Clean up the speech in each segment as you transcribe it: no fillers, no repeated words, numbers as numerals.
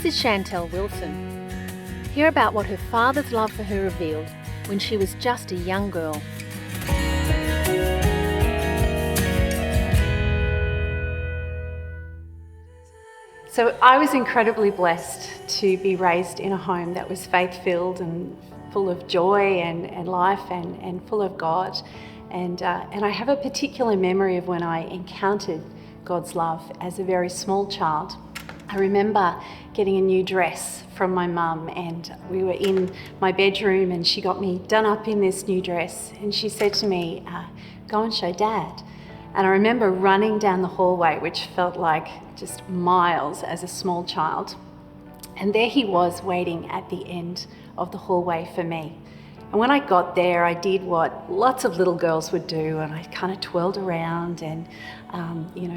This is Chantale Wilson. Hear about what her father's love for her revealed when she was just a young girl. So I was incredibly blessed to be raised in a home that was faith-filled and full of joy and life and full of God. And I have a particular memory of when I encountered God's love as a very small child. I remember getting a new dress from my mum, and we were in my bedroom and she got me done up in this new dress and she said to me, go and show Dad. And I remember running down the hallway, which felt like just miles as a small child. And there he was waiting at the end of the hallway for me. And when I got there, I did what lots of little girls would do, and I kind of twirled around and,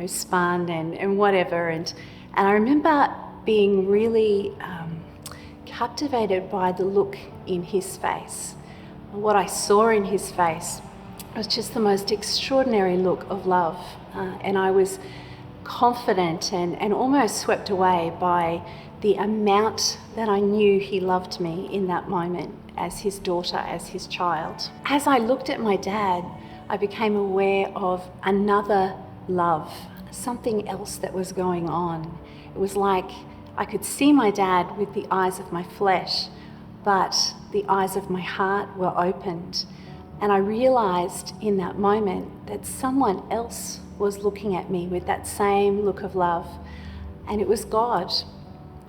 spun and whatever. And I remember being really captivated by the look in his face. What I saw in his face was just the most extraordinary look of love. And I was confident and almost swept away by the amount that I knew he loved me in that moment as his daughter, as his child. As I looked at my dad, I became aware of another love, something else that was going on. It was like I could see my dad with the eyes of my flesh, but the eyes of my heart were opened. And I realized in that moment that someone else was looking at me with that same look of love, and it was God.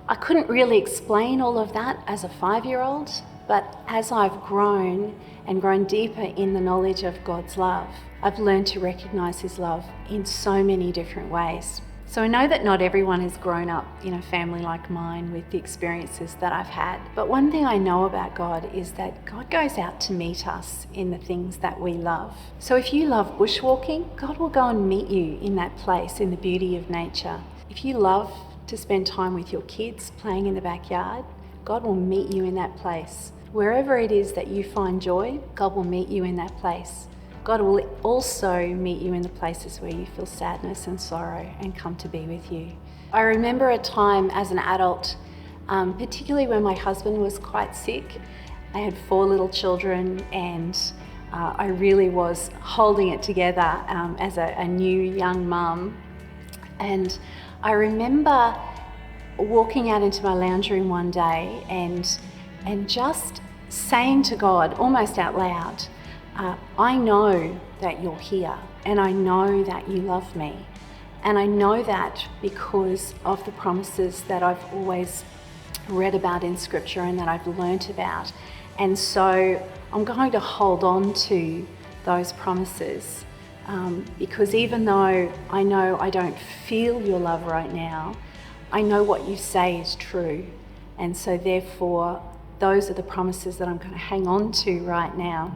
I couldn't really explain all of that as a 5-year-old, but as I've grown and grown deeper in the knowledge of God's love, I've learned to recognize his love in so many different ways. So I know that not everyone has grown up in a family like mine with the experiences that I've had. But one thing I know about God is that God goes out to meet us in the things that we love. So if you love bushwalking, God will go and meet you in that place, in the beauty of nature. If you love to spend time with your kids playing in the backyard, God will meet you in that place. Wherever it is that you find joy, God will meet you in that place. God will also meet you in the places where you feel sadness and sorrow and come to be with you. I remember a time as an adult, particularly when my husband was quite sick. I had 4 little children and I really was holding it together as a new young mum. And I remember walking out into my lounge room one day and just saying to God, almost out loud, I know that you're here, and I know that you love me, and I know that because of the promises that I've always read about in Scripture and that I've learnt about. And so I'm going to hold on to those promises because even though I know I don't feel your love right now, I know what you say is true. And so therefore, those are the promises that I'm going to hang on to right now.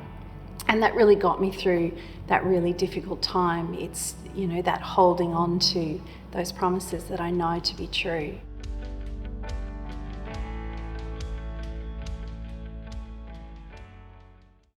And that really got me through that really difficult time. It's, that holding on to those promises that I know to be true.